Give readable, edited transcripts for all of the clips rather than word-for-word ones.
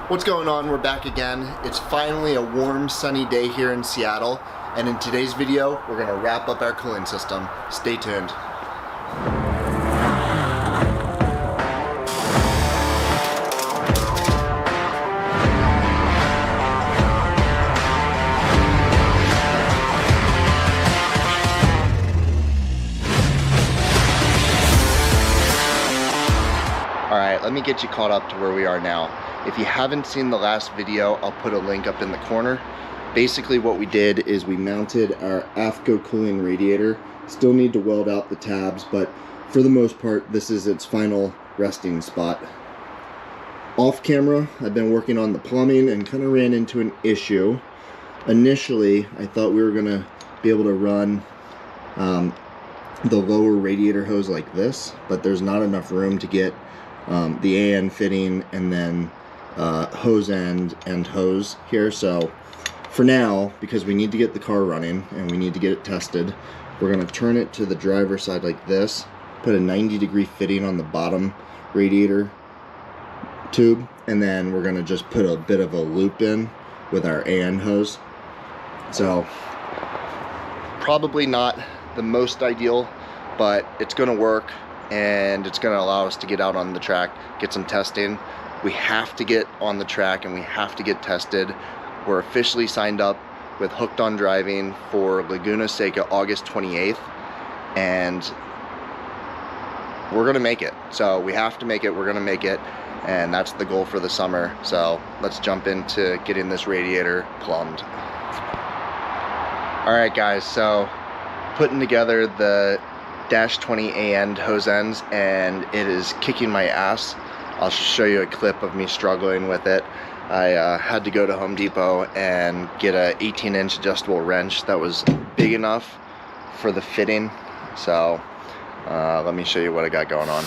What's going on? We're back again. It's finally a warm, sunny day here in Seattle, and in today's video, we're gonna wrap up our cooling system. Stay tuned. Alright, let me get you caught up to where we are now. If you haven't seen the last video, I'll put a link up in the corner. Basically what we did is we mounted our AFCO cooling radiator. Still need to weld out the tabs, but for the most part, this is its final resting spot. Off camera, I've been working on the plumbing and kind of ran into an issue. Initially, I thought we were gonna be able to run the lower radiator hose like this, but there's not enough room to get the AN fitting and then hose end and hose here. So for now, because we need to get the car running and we need to get it tested, we're going to turn it to the driver's side like this, put a 90-degree fitting on the bottom radiator tube, and then we're going to just put a bit of a loop in with our AN hose. So probably not the most ideal, but it's going to work and it's going to allow us to get out on the track, get some testing. We have to get on the track and we have to get tested. We're officially signed up with Hooked on Driving for Laguna Seca August 28th, and we're gonna make it. So we have to make it, we're gonna make it, and that's the goal for the summer. So let's jump into getting this radiator plumbed. All right guys, so putting together the Dash 20 AN hose ends, and it is kicking my ass. I'll show you a clip of me struggling with it. I had to go to Home Depot and get a 18-inch adjustable wrench that was big enough for the fitting. So let me show you what I got going on.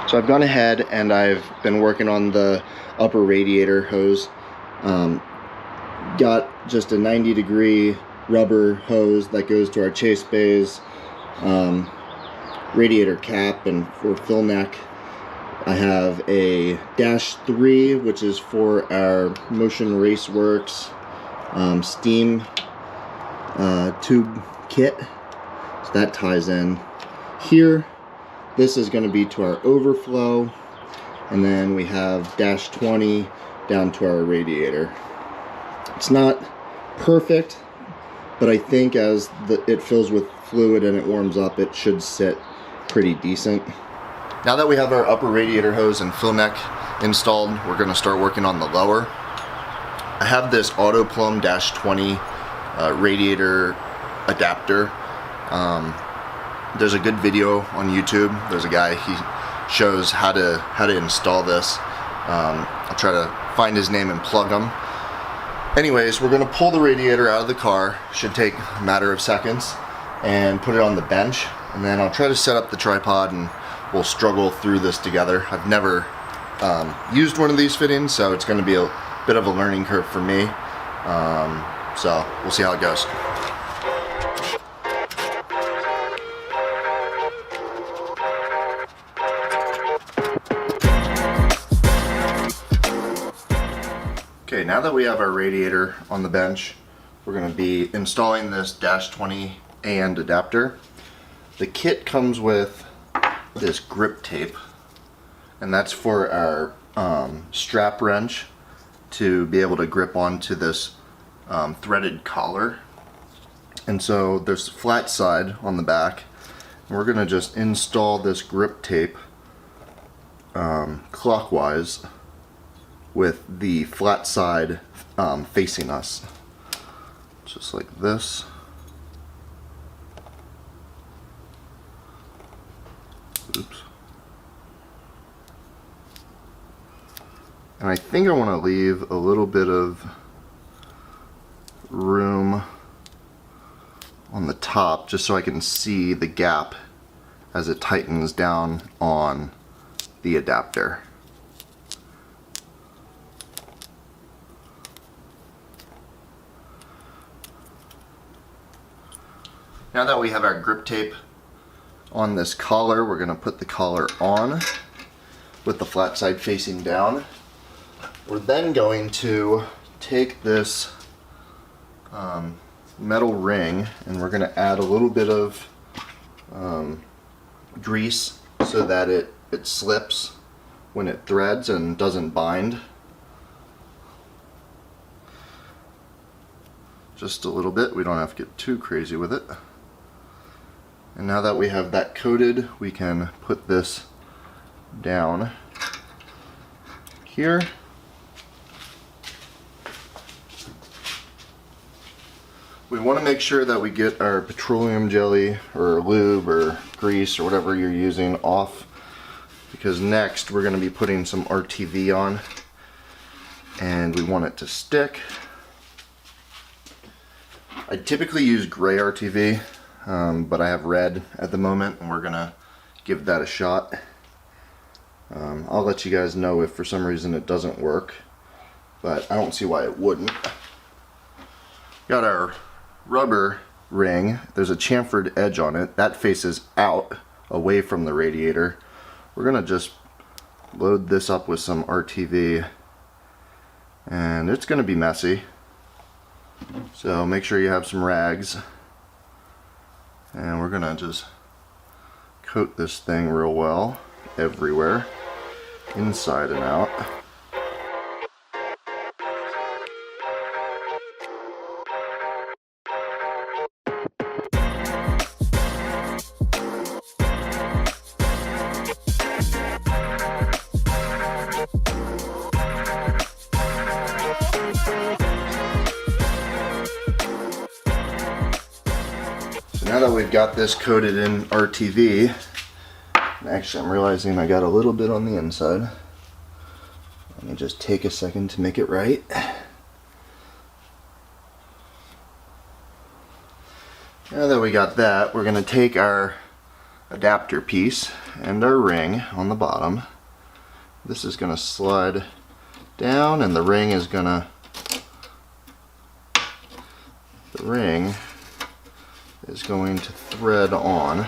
So I've gone ahead and I've been working on the upper radiator hose. Got just a 90-degree rubber hose that goes to our chase bays, radiator cap, and for fill neck I have a Dash 3, which is for our Motion Raceworks steam tube kit. So that ties in here. This is going to be to our overflow, and then we have Dash 20 down to our radiator. It's not perfect, but I think as it fills with fluid and it warms up, it should sit pretty decent. Now that we have our upper radiator hose and fill neck installed, we're going to start working on the lower. I have this AutoPlumb Dash 20 radiator adapter. There's a good video on YouTube. There's a guy, he shows how to install this. I'll try to find his name and plug him. Anyways, we're gonna pull the radiator out of the car. Should take a matter of seconds, and put it on the bench. And then I'll try to set up the tripod and we'll struggle through this together. I've never used one of these fittings, so it's gonna be a bit of a learning curve for me. So we'll see how it goes. Okay, now that we have our radiator on the bench, we're going to be installing this Dash 20 AN adapter. The kit comes with this grip tape, and that's for our strap wrench to be able to grip onto this threaded collar. And so there's a flat side on the back. And we're going to just install this grip tape clockwise with the flat side facing us. Just like this. Oops. And I think I want to leave a little bit of room on the top just so I can see the gap as it tightens down on the adapter. Now that we have our grip tape on this collar, we're going to put the collar on with the flat side facing down. We're then going to take this metal ring and we're going to add a little bit of grease so that it slips when it threads and doesn't bind. Just a little bit, we don't have to get too crazy with it. And now that we have that coated, we can put this down here. We want to make sure that we get our petroleum jelly or lube or grease or whatever you're using off, because next we're going to be putting some RTV on and we want it to stick. I typically use gray RTV, but I have red at the moment and we're going to give that a shot. I'll let you guys know if for some reason it doesn't work, but I don't see why it wouldn't. Got our rubber ring. There's a chamfered edge on it that faces out away from the radiator. We're gonna just load this up with some RTV and it's gonna be messy, so make sure you have some rags, and we're gonna just coat this thing real well everywhere, inside and out. Now that we've got this coated in RTV, and actually I'm realizing I got a little bit on the inside. Let me just take a second to make it right. Now that we got that, we're going to take our adapter piece and our ring on the bottom. This is going to slide down and the ring is going to thread on.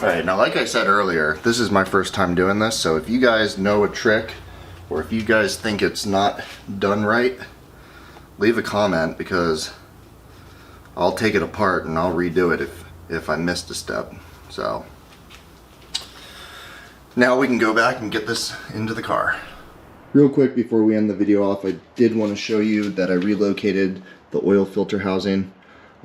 Alright, now like I said earlier, this is my first time doing this, so if you guys know a trick, or if you guys think it's not done right, leave a comment, because I'll take it apart and I'll redo it if I missed a step. So now we can go back and get this into the car. Real quick before we end the video off, I did want to show you that I relocated the oil filter housing,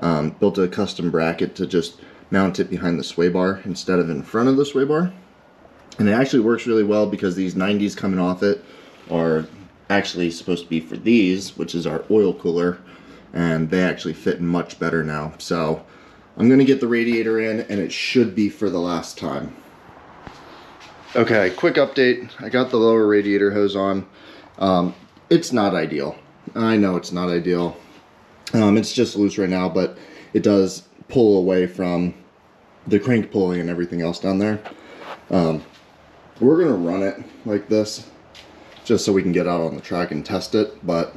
built a custom bracket to just mount it behind the sway bar instead of in front of the sway bar. And it actually works really well because these 90s coming off it are actually supposed to be for these, which is our oil cooler, and they actually fit much better now. So I'm gonna get the radiator in, and it should be for the last time. Okay, quick update. I got the lower radiator hose on. It's not ideal. I know it's not ideal. It's just loose right now, but it does pull away from the crank pulley and everything else down there. We're gonna run it like this just so we can get out on the track and test it, but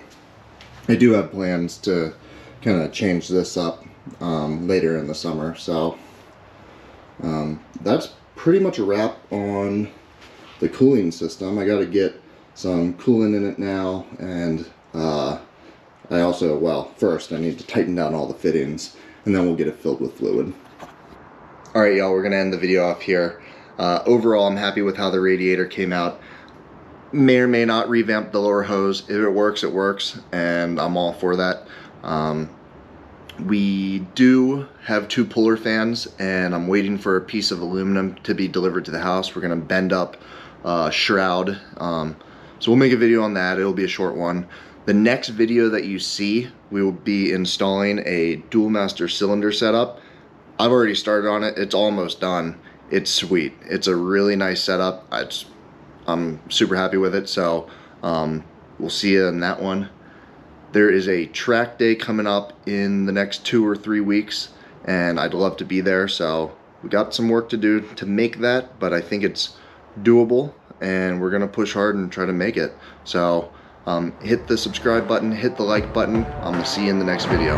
I do have plans to kind of change this up later in the summer. So that's pretty much a wrap on the cooling system. I got to get some coolant in it now, and I also, well, first I need to tighten down all the fittings, and then we'll get it filled with fluid. Alright y'all, we're going to end the video off here. Overall, I'm happy with how the radiator came out. May or may not revamp the lower hose. If it works, and I'm all for that. We do have 2 puller fans, and I'm waiting for a piece of aluminum to be delivered to the house. We're going to bend up a shroud. So we'll make a video on that. It'll be a short one. The next video that you see, we will be installing a dual master cylinder setup. I've already started on it. It's almost done. It's sweet. It's a really nice setup. I'm super happy with it. So we'll see you in that one. There is a track day coming up in the next 2 or 3 weeks, and I'd love to be there. So we got some work to do to make that, but I think it's doable, and we're gonna push hard and try to make it. So hit the subscribe button, hit the like button. I'm gonna see you in the next video.